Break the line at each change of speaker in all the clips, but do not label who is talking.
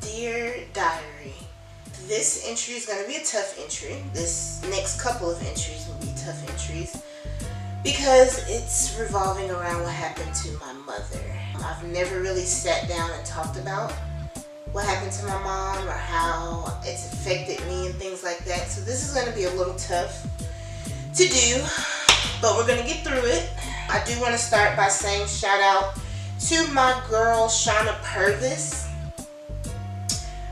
Dear Diary, this entry is going to be a tough entry. This next couple of entries will be tough entries because it's revolving around what happened to my mother. I've never really sat down and talked about what happened to my mom or how it's affected me and things like that. So this is going to be a little tough to do, but we're going to get through it. I do want to start by saying shout out to my girl Shauna Purvis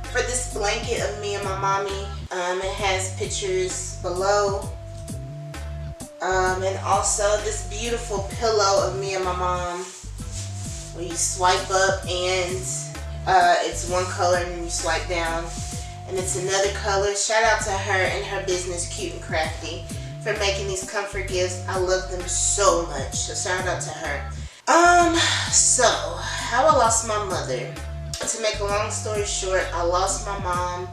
for this blanket of me and my mommy. It has pictures below, and also this beautiful pillow of me and my mom where you swipe up and it's one color and then you swipe down and it's another color. Shout out to her and her business Cute and Crafty for making these comfort gifts. I love them so much, so shout out to her. So how I lost my mother. To make a long story short, I lost my mom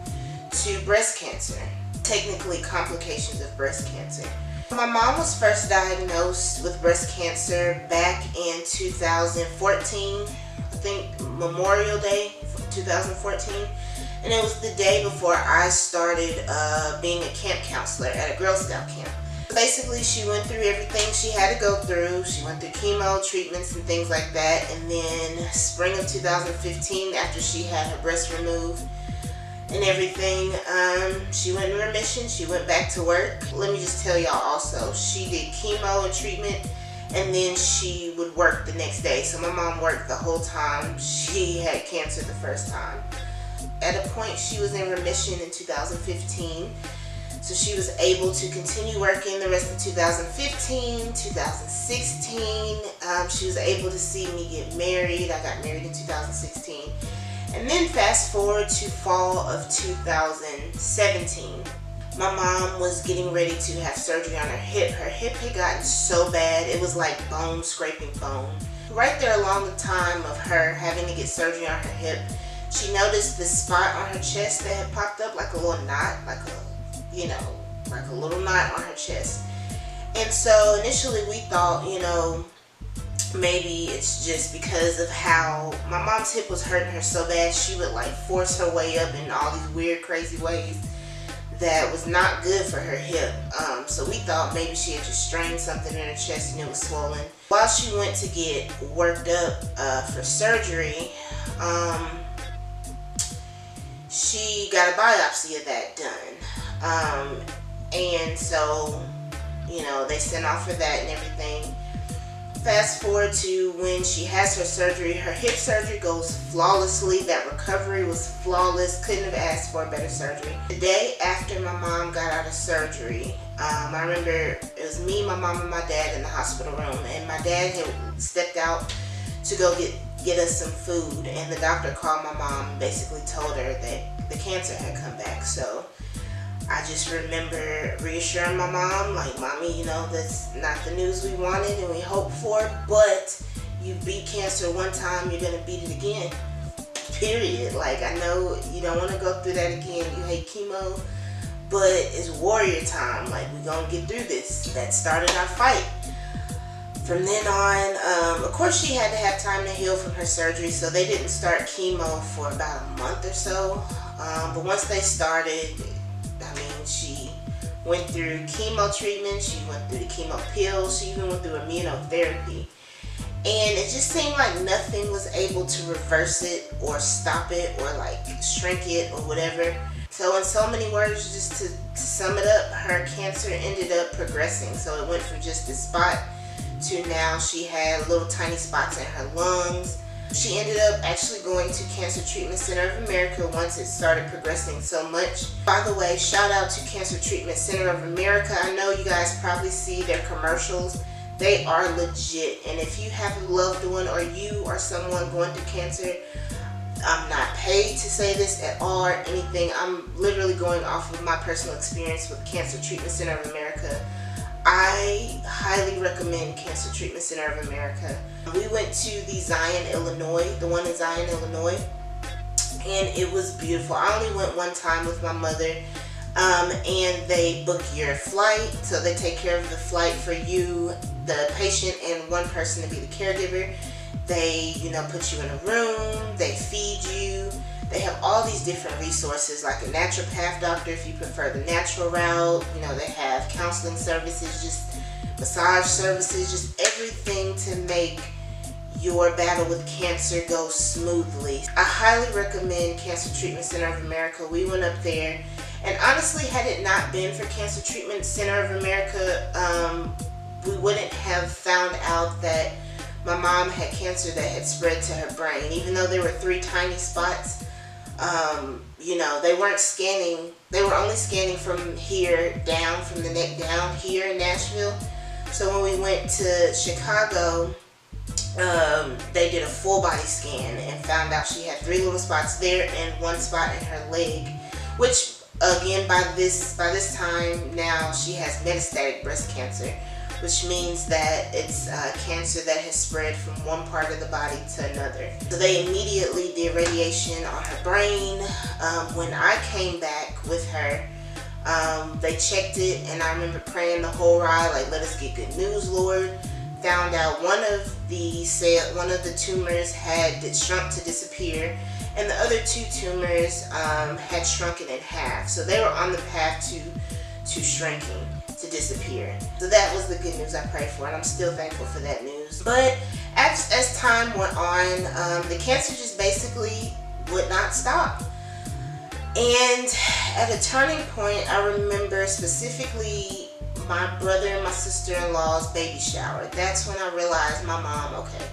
to breast cancer, technically complications of breast cancer. My mom was first diagnosed with breast cancer back in 2014, I think Memorial Day 2014, and it was the day before I started being a camp counselor at a Girl Scout camp. Basically, she went through everything she had to go through. She went through chemo treatments and things like that, and then spring of 2015, after she had her breast removed and everything, she went in remission. She went back to work. Let me just tell y'all also, she did chemo and treatment, and then she would work the next day. So my mom worked the whole time she had cancer the first time. At a point, she was in remission in 2015. So she was able to continue working the rest of 2015, 2016. She was able to see me get married. I got married in 2016. And then fast forward to fall of 2017. My mom was getting ready to have surgery on her hip. Her hip had gotten so bad, it was like bone scraping bone. Right there along the time of her having to get surgery on her hip, she noticed the spot on her chest that had popped up like a little knot, like a little knot on her chest. And so initially we thought, maybe it's just because of how my mom's hip was hurting her so bad, she would like force her way up in all these weird, crazy ways that was not good for her hip. So we thought maybe she had just strained something in her chest and it was swollen. While she went to get worked up for surgery, she got a biopsy of that done. And so, they sent off for that and everything. Fast forward to when she has her surgery. Her hip surgery goes flawlessly. That recovery was flawless. Couldn't have asked for a better surgery. The day after my mom got out of surgery, I remember it was me, my mom, and my dad in the hospital room. And my dad had stepped out to go get us some food. And the doctor called my mom and basically told her that the cancer had come back. So I just remember reassuring my mom, like, Mommy, that's not the news we wanted and we hoped for, but you beat cancer one time, you're going to beat it again, period. Like, I know you don't want to go through that again, you hate chemo, but it's warrior time. Like, we're going to get through this. That started our fight. From then on, of course she had to have time to heal from her surgery, so they didn't start chemo for about a month or so, but once they started, she went through chemo treatment, she went through the chemo pills, she even went through immunotherapy. And it just seemed like nothing was able to reverse it or stop it or like shrink it or whatever. So in so many words, just to sum it up, her cancer ended up progressing. So it went from just this spot to now she had little tiny spots in her lungs. She ended up actually going to Cancer Treatment Center of America once it started progressing so much. By the way, shout out to Cancer Treatment Center of America. I know you guys probably see their commercials. They are legit. And if you have a loved one or you or someone going through cancer, I'm not paid to say this at all or anything. I'm literally going off of my personal experience with Cancer Treatment Center of America. I highly recommend Cancer Treatment Center of America. We went to the Zion, Illinois, the one in Zion, Illinois, and it was beautiful. I only went one time with my mother. And they book your flight. So they take care of the flight for you, the patient, and one person to be the caregiver. They, put you in a room. They feed you. They have all these different resources, like a naturopath doctor if you prefer the natural route. They have counseling services, just massage services, just everything to make your battle with cancer go smoothly. I highly recommend Cancer Treatment Center of America. We went up there, and honestly, had it not been for Cancer Treatment Center of America, we wouldn't have found out that my mom had cancer that had spread to her brain. Even though there were 3 tiny spots, they weren't scanning. They were only scanning from here down, from the neck down here in Nashville. So when we went to Chicago, they did a full body scan and found out she had 3 little spots there and 1 spot in her leg, which again, by this time now, she has metastatic breast cancer, which means that it's cancer that has spread from one part of the body to another. So they immediately did radiation on her brain. When I came back with her, they checked it, and I remember praying the whole ride, like, let us get good news, Lord. Found out one of the tumors had shrunk to disappear, and the other 2 tumors had shrunken in half. So they were on the path to shrinking, to disappear. So that was the good news I prayed for, and I'm still thankful for that news. But as time went on, the cancer just basically would not stop. And at a turning point, I remember specifically my brother and my sister-in-law's baby shower. That's when I realized my mom, okay,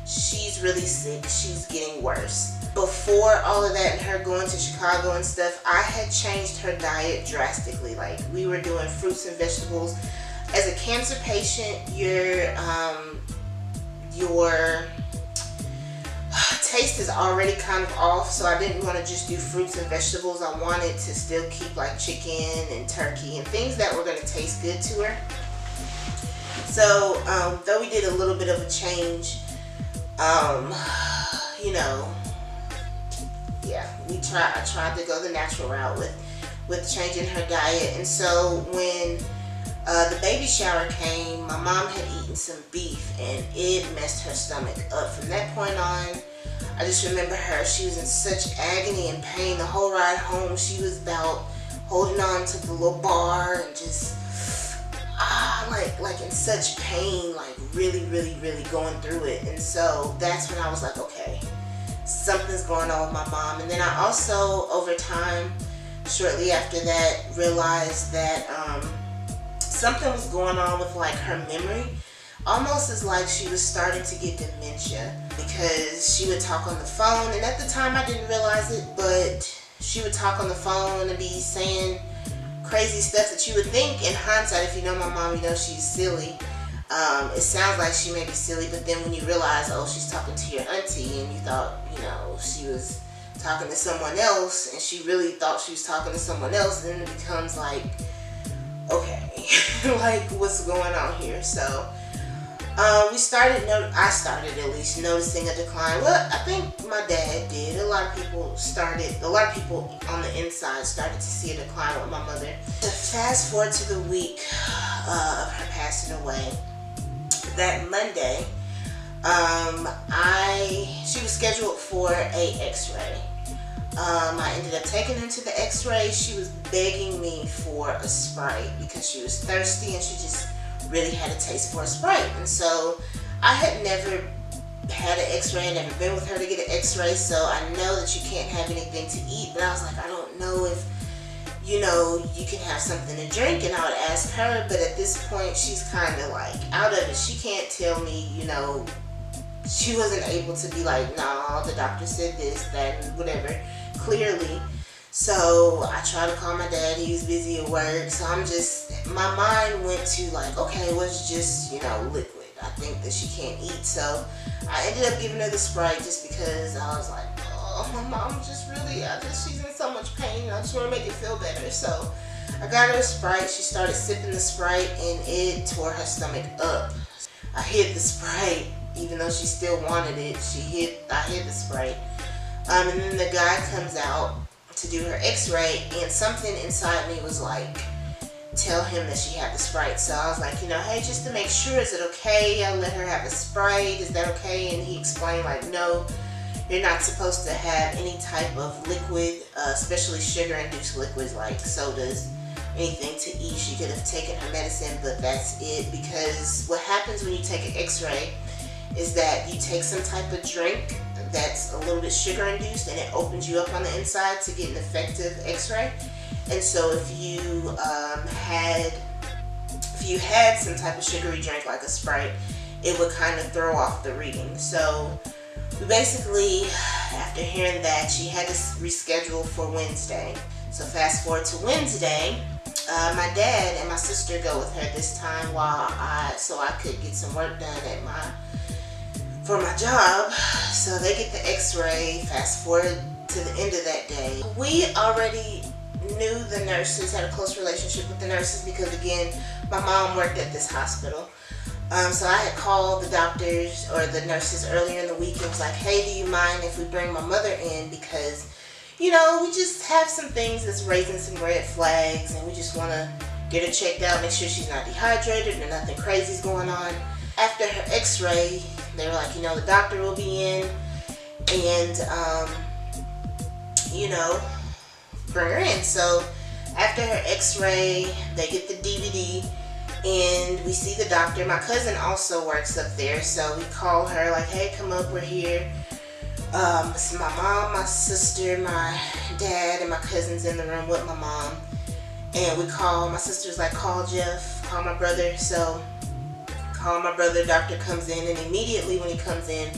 she's really sick, she's getting worse. Before all of that and her going to Chicago and stuff, I had changed her diet drastically. Like, we were doing fruits and vegetables. As a cancer patient, your taste is already kind of off, so I didn't want to just do fruits and vegetables. I wanted to still keep like chicken and turkey and things that were going to taste good to her. So though we did a little bit of a change, I tried to go the natural route with changing her diet. And so when the baby shower came, my mom had eaten some beef and it messed her stomach up. From that point on, I just remember her. She was in such agony and pain the whole ride home. She was about holding on to the little bar and just like in such pain, like really, really, really going through it. And so that's when I was like, okay, something's going on with my mom. And then I also, over time, shortly after that, realized that something was going on with like her memory. Almost as like she was starting to get dementia, because she would talk on the phone, and at the time I didn't realize it, but she would talk on the phone and be saying crazy stuff that you would think in hindsight, if you know my mom, you know she's silly. It sounds like she may be silly, but then when you realize, oh, she's talking to your auntie, and you thought, she was talking to someone else, and she really thought she was talking to someone else, then it becomes like, okay, like, what's going on here? So I started at least noticing a decline. Well, I think my dad did. A lot of people on the inside started to see a decline with my mother. To fast forward to the week of her passing away, that Monday, she was scheduled for a x-ray. I ended up taking her to the x-ray. She was begging me for a Sprite because she was thirsty and she just really had a taste for a Sprite. And so I had never had an x-ray, I'd never been with her to get an x-ray, so I know that you can't have anything to eat, but I was like, I don't know if you can have something to drink. And I would ask her, but at this point she's kind of like out of it. She can't tell me, she wasn't able to be like, no, the doctor said this, that, and whatever, clearly. So I tried to call my dad. He was busy at work. So my mind went to like, okay, it was just, liquid. I think that she can't eat. So I ended up giving her the Sprite just because I was like, oh, my mom she's in so much pain. I just want to make it feel better. So I got her a Sprite. She started sipping the Sprite and it tore her stomach up. I hid the Sprite, even though she still wanted it. I hid the Sprite. And then the guy comes out to to do her x-ray, and something inside me was like, tell him that she had the Sprite. So I was like, you know, hey, just to make sure, is it okay? I let her have a Sprite, is that okay? And he explained like, no, you're not supposed to have any type of liquid, especially sugar-induced liquids like sodas, anything to eat. She could have taken her medicine, but that's it. Because what happens when you take an x-ray is that you take some type of drink that's a little bit sugar-induced, and it opens you up on the inside to get an effective x-ray. And so if you had some type of sugary drink like a Sprite, it would kind of throw off the reading. So we basically, after hearing that, she had to reschedule for Wednesday. So fast forward to Wednesday, my dad and my sister go with her this time so I could get some work done for my job. So they get the x-ray. Fast forward to the end of that day. We already knew the nurses, had a close relationship with the nurses, because again, my mom worked at this hospital. So I had called the doctors or the nurses earlier in the week and was like, hey, do you mind if we bring my mother in, because, you know, we just have some things that's raising some red flags, and we just want to get her checked out, make sure she's not dehydrated or nothing crazy's going on. After her x-ray, they were like, you know, the doctor will be in, and you know, bring her in. So after her x-ray, they get the DVD and we see the doctor. My cousin also works up there, so we call her like, hey, come up, we're here. It's my mom, my sister, my dad, and my cousin's in the room with my mom. And we call, my sister's like, call Jeff, call my brother. So call my brother, doctor comes in, and immediately when he comes in,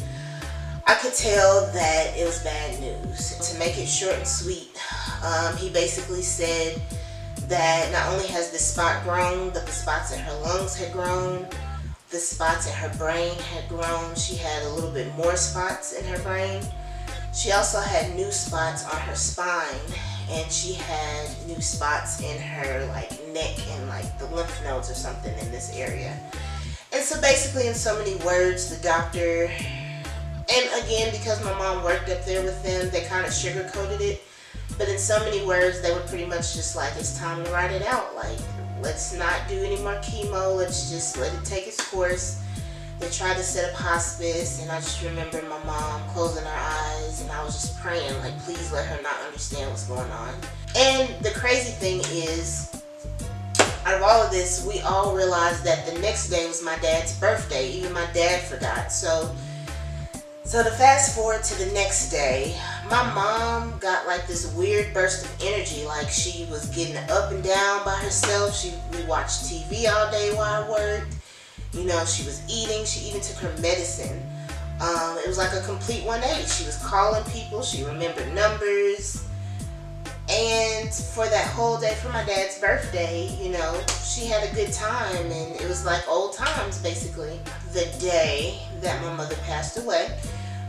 I could tell that it was bad news. To make it short and sweet, he basically said that not only has this spot grown, but the spots in her lungs had grown, the spots in her brain had grown. She had a little bit more spots in her brain. She also had new spots on her spine, and she had new spots in her like neck and like the lymph nodes or something in this area. And so basically, in so many words, the doctor, and again, because my mom worked up there with them, they kind of sugarcoated it. But in so many words, they were pretty much just like, it's time to write it out. Like, let's not do any more chemo. Let's just let it take its course. They tried to set up hospice, and I just remember my mom closing her eyes, and I was just praying, like, please let her not understand what's going on. And the crazy thing is, out of all of this, we all realized that the next day was my dad's birthday. Even my dad forgot. So to fast forward to the next day, my mom got like this weird burst of energy, like she was getting up and down by herself. We watched TV all day while I worked. You know, she was eating. She even took her medicine. It was like a complete 180. She was calling people. She remembered numbers. And for that whole day, for my dad's birthday, you know, she had a good time, and it was like old times, basically. The day that my mother passed away,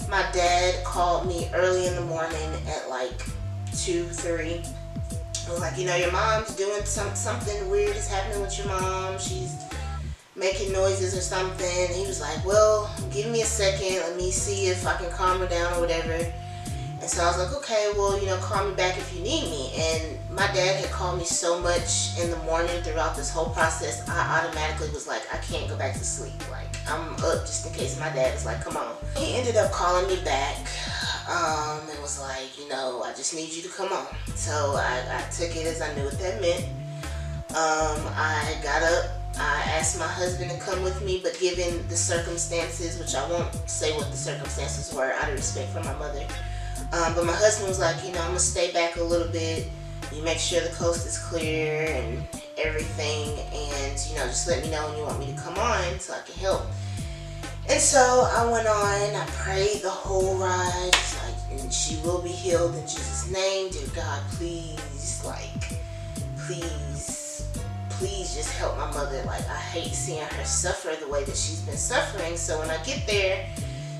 my dad called me early in the morning at like 2, 3. I was like, you know, your mom's doing something weird is happening with your mom. She's making noises or something. He was like, well, give me a second. Let me see if I can calm her down or whatever. And so I was like, okay, well, you know, call me back if you need me. And my dad had called me so much in the morning throughout this whole process, I automatically was like, I can't go back to sleep. Like, I'm up just in case my dad is like, come on. He ended up calling me back and was like, you know, I just need you to come on. So I took it as I knew what that meant. I got up. I asked my husband to come with me, but given the circumstances, which I won't say what the circumstances were out of respect for my mother, but my husband was like, you know, I'm going to stay back a little bit. You make sure the coast is clear and everything. And, you know, just let me know when you want me to come on so I can help. And so I went on. I prayed the whole ride. Like, and she will be healed in Jesus' name. Dear God, please, like, please just help my mother. Like, I hate seeing her suffer the way that she's been suffering. So when I get there,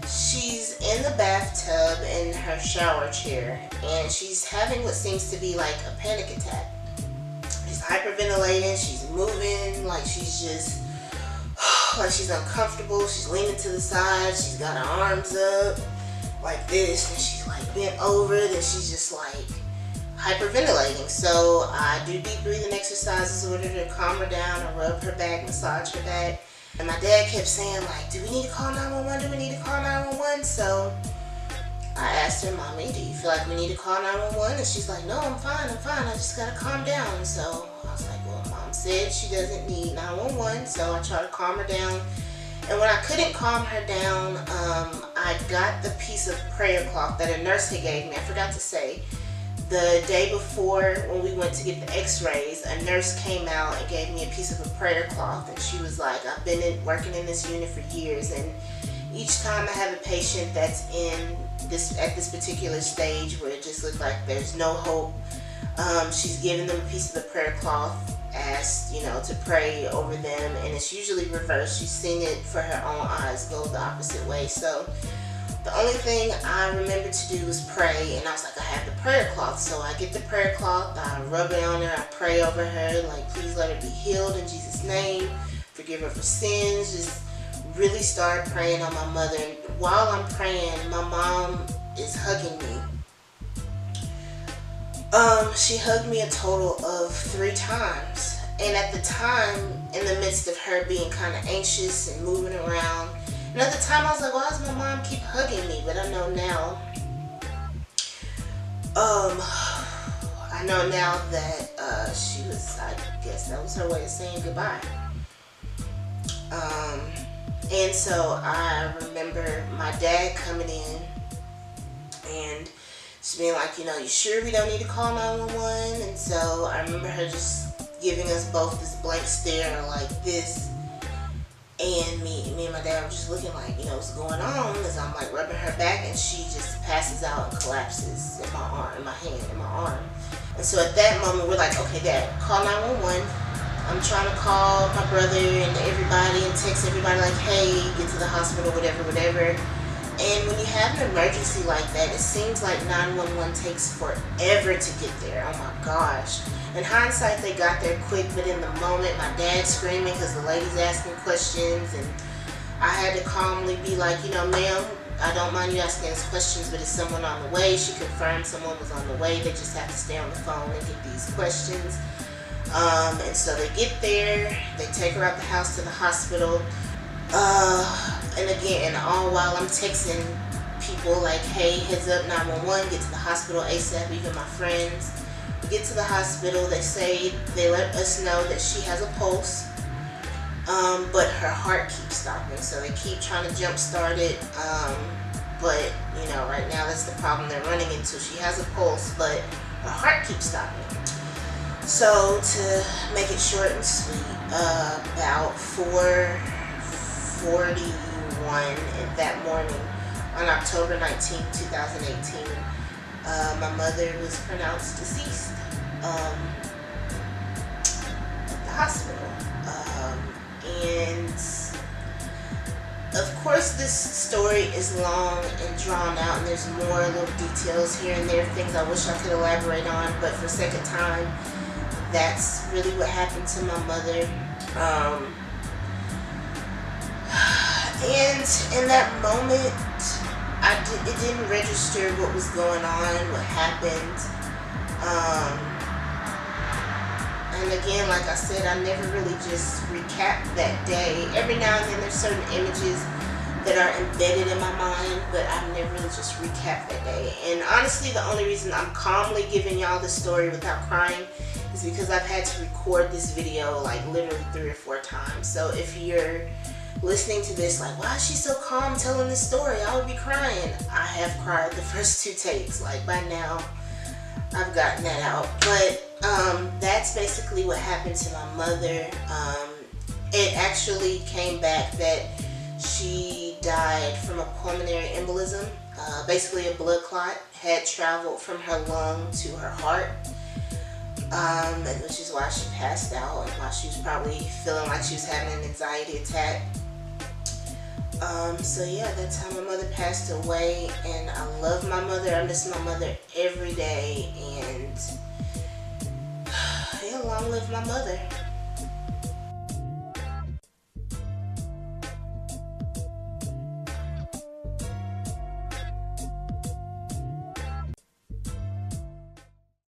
she's in the bathtub in her shower chair, and she's having what seems to be like a panic attack. She's hyperventilating, she's moving, like she's just, like she's uncomfortable. She's leaning to the side, she's got her arms up like this, and she's like bent over, then she's just like hyperventilating. So I do deep breathing exercises with her to calm her down. I rub her back, massage her back. And my dad kept saying, like, do we need to call 911? Do we need to call 911? So I asked her, Mommy, do you feel like we need to call 911? And she's like, no, I'm fine. I just gotta calm down. So I was like, well, Mom said she doesn't need 911. So I tried to calm her down. And when I couldn't calm her down, I got the piece of prayer cloth that a nurse had gave me. I forgot to say, the day before when we went to get the x-rays, a nurse came out and gave me a piece of a prayer cloth. And she was like, I've been working in this unit for years, and each time I have a patient that's at this particular stage where it just looks like there's no hope, she's giving them a piece of the prayer cloth, asked, to pray over them, and it's usually reversed. She's seen it for her own eyes go the opposite way. So the only thing I remembered to do was pray, and I was like, I have the prayer cloth. So I get the prayer cloth, I rub it on her, I pray over her, like, please let her be healed in Jesus' name, forgive her for sins. Just really start praying on my mother. And while I'm praying, my mom is hugging me. She hugged me a total of 3 times. And at the time, in the midst of her being kind of anxious and moving around, and at the time I was like, why does my mom keep hugging me? But I know now, that she was, I guess that was her way of saying goodbye. And so I remember my dad coming in and just being like, you sure we don't need to call 911? And so I remember her just giving us both this blank stare like this. And me and my dad were just looking like, what's going on? As I'm like rubbing her back, and she just passes out and collapses in my arm, in my hand, in my arm. And so at that moment, we're like, okay, Dad, call 911. I'm trying to call my brother and everybody and text everybody like, hey, get to the hospital, whatever. And when you have an emergency like that, it seems like 911 takes forever to get there. Oh my gosh. In hindsight, they got there quick, but in the moment, my dad's screaming because the lady's asking questions, and I had to calmly be like, ma'am, I don't mind you asking us questions, but is someone on the way? She confirmed someone was on the way. They just have to stay on the phone and get these questions. And so they get there, they take her out the house to the hospital. And again, all while I'm texting people like, hey, heads up, 911, get to the hospital ASAP, even my friends. We get to the hospital, they let us know that she has a pulse, but her heart keeps stopping. So they keep trying to jumpstart it, but right now that's the problem they're running into. She has a pulse, but her heart keeps stopping. So to make it short and sweet, about 4:41 that morning on October 19, 2018, my mother was pronounced deceased at the hospital. And of course this story is long and drawn out, and there's more little details here and there, things I wish I could elaborate on, but for sake of time, that's really what happened to my mother. And in that moment, it didn't register what was going on, what happened. And again, like I said, I never really just recapped that day. Every now and then there's certain images that are embedded in my mind, but I've never really just recapped that day. And honestly, the only reason I'm calmly giving y'all the story without crying is because I've had to record this video like literally 3 or 4 times. So if you're listening to this like, why is she so calm telling this story? I would be crying. I have cried the first 2 takes. Like by now, I've gotten that out. But that's basically what happened to my mother. It actually came back that she died from a pulmonary embolism. Basically a blood clot had traveled from her lung to her heart. Which is why she passed out and why she was probably feeling like she was having an anxiety attack. So yeah, that's how my mother passed away, and I love my mother. I miss my mother every day, and yeah, long live my mother.